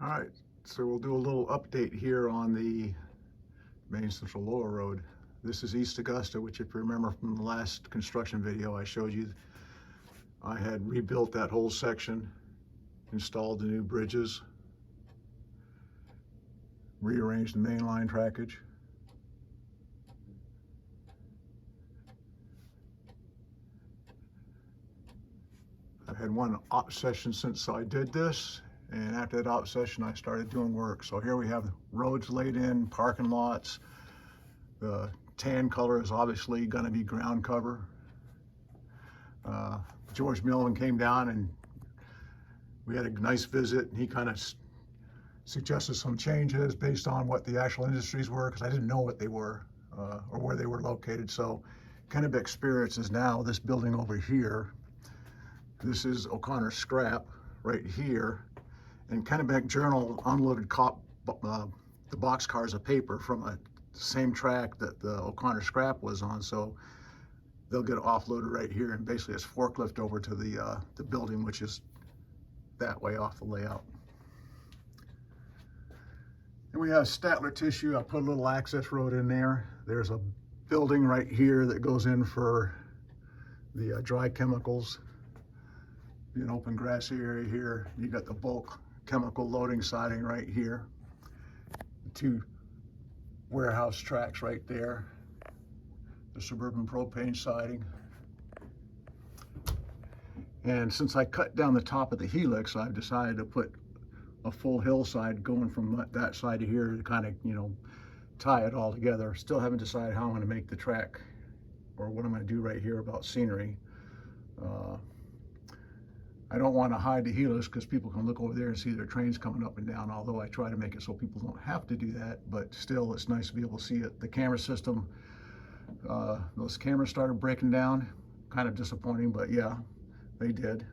All right, so we'll do a little update here on the Maine Central Lower Road. This is East Augusta, which if you remember from the last construction video I showed you, I had rebuilt that whole section, installed the new bridges, rearranged the main line trackage. I've had one op session since I did this, and after that op session I started doing work. So here we have roads laid in, parking lots. The tan color is obviously going to be ground cover. George Milman came down and we had a nice visit. He kind of suggested some changes based on what the actual industries were, because I didn't know what they were or where they were located. So Kennebec Spirits is now this building over here. This is O'Connor Scrap right here. And Kennebec Journal unloaded the box cars of paper from the same track that the O'Connor Scrap was on. So they'll get offloaded right here, and basically it's forklift over to the building, which is that way off the layout. And we have Statler Tissue. I put a little access road in there. There's a building right here that goes in for the dry chemicals. An open grassy area here. You got the bulk chemical loading siding right here. The two warehouse tracks right there. The suburban propane siding. And since I cut down the top of the helix, I've decided to put a full hillside going from that side to here to kind of, tie it all together. Still haven't decided how I'm going to make the track or what I'm going to do right here about scenery. I don't want to hide the helix because people can look over there and see their trains coming up and down, although I try to make it so people don't have to do that, but still it's nice to be able to see it. The camera system, those cameras started breaking down, kind of disappointing, but yeah, they did.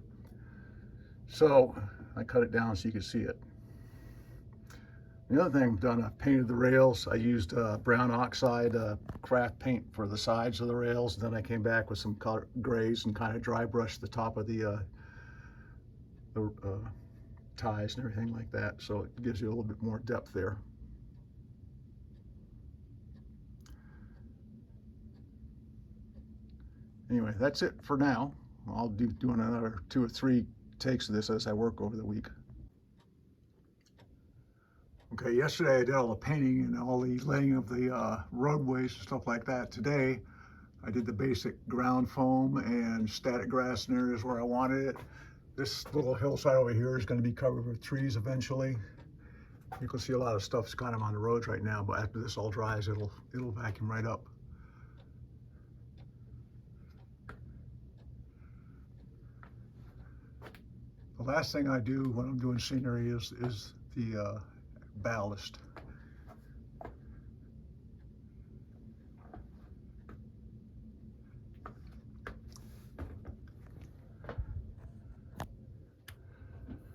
So I cut it down so you can see it. The other thing I've done, I painted the rails. I used brown oxide craft paint for the sides of the rails. Then I came back with some color grays and kind of dry brushed the top of the ties and everything like that. So it gives you a little bit more depth there. Anyway, that's it for now. I'll be doing another 2 or 3 takes of this as I work over the week. Okay, yesterday I did all the painting and all the laying of the roadways and stuff like that. Today I did the basic ground foam and static grass in areas where I wanted it. This little hillside over here is going to be covered with trees eventually. You can see a lot of stuff's kind of on the roads right now, but after this all dries, it'll vacuum right up. The last thing I do when I'm doing scenery is the ballast.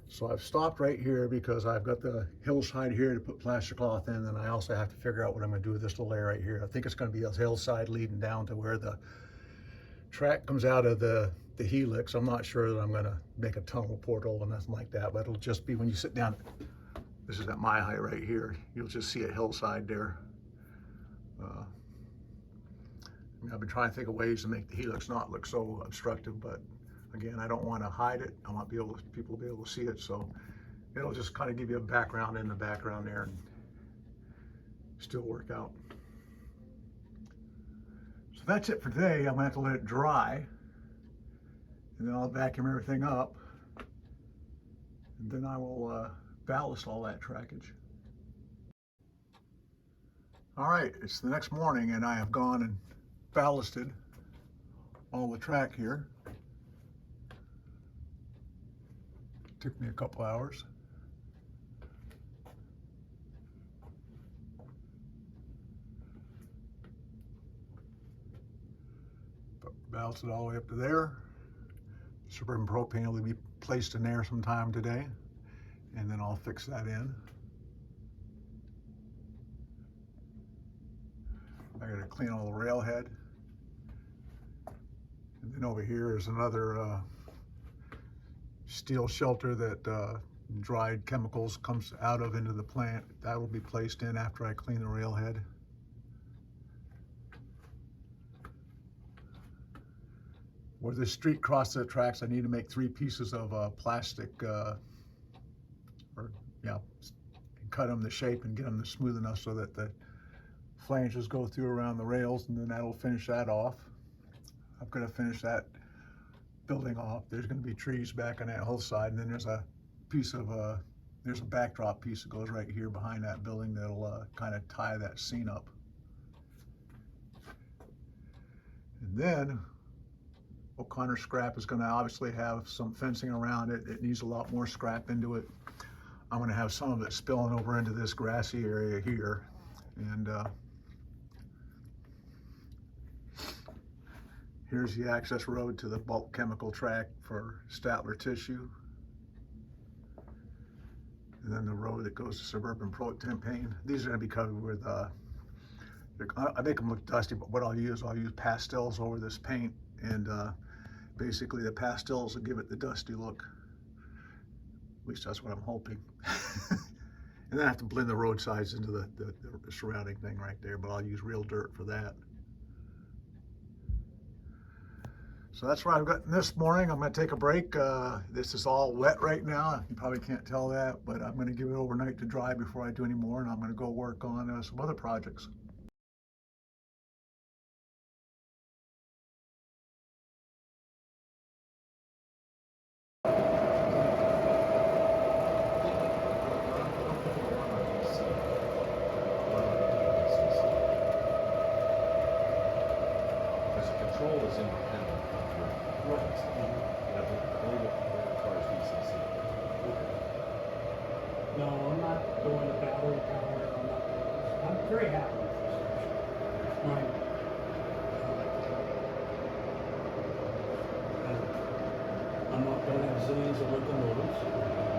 So I've stopped right here because I've got the hillside here to put plaster cloth in, and I also have to figure out what I'm going to do with this little area right here. I think it's going to be a hillside leading down to where the track comes out of the helix. I'm not sure that I'm going to make a tunnel portal or nothing like that, but it'll just be when you sit down. This is at my height right here. You'll just see a hillside there. I've been trying to think of ways to make the helix not look so obstructive, but again, I don't want to hide it. I want people to be able to see it, so it'll just kind of give you a background in the background there and still work out. So that's it for today. I'm going to have to let it dry, and then I'll vacuum everything up, and then I will ballast all that trackage. All right, it's the next morning, and I have gone and ballasted all the track here. Took me a couple hours. Ballasted all the way up to there. Suburban propane will be placed in there sometime today, and then I'll fix that in. I gotta clean all the railhead. And then over here is another steel shelter that dried chemicals comes out of into the plant. That will be placed in after I clean the railhead. Where the street crosses the tracks, I need to make 3 pieces of plastic, cut them the shape and get them smooth enough so that the flanges go through around the rails, and then that'll finish that off. I'm going to finish that building off. There's going to be trees back on that whole side, and then there's a piece of there's a backdrop piece that goes right here behind that building that'll kind of tie that scene up. And then O'Connor scrap is going to obviously have some fencing around it. It needs a lot more scrap into it. I'm going to have some of it spilling over into this grassy area here. And here's the access road to the bulk chemical track for Statler tissue. And then the road that goes to Suburban Propane. These are going to be covered with, I make them look dusty, but what I'll use pastels over this paint, and basically the pastels will give it the dusty look. At least that's what I'm hoping. And then I have to blend the roadsides into the surrounding thing right there, but I'll use real dirt for that. So that's what I've got this morning. I'm going to take a break. This is all wet right now. You probably can't tell that, but I'm going to give it overnight to dry before I do any more, and I'm going to go work on some other projects. Control is independent of your runs. You have to only the car's VCC. No, I'm not going to battery power. I'm very happy with this. I'm not going to have zillions of locomotives.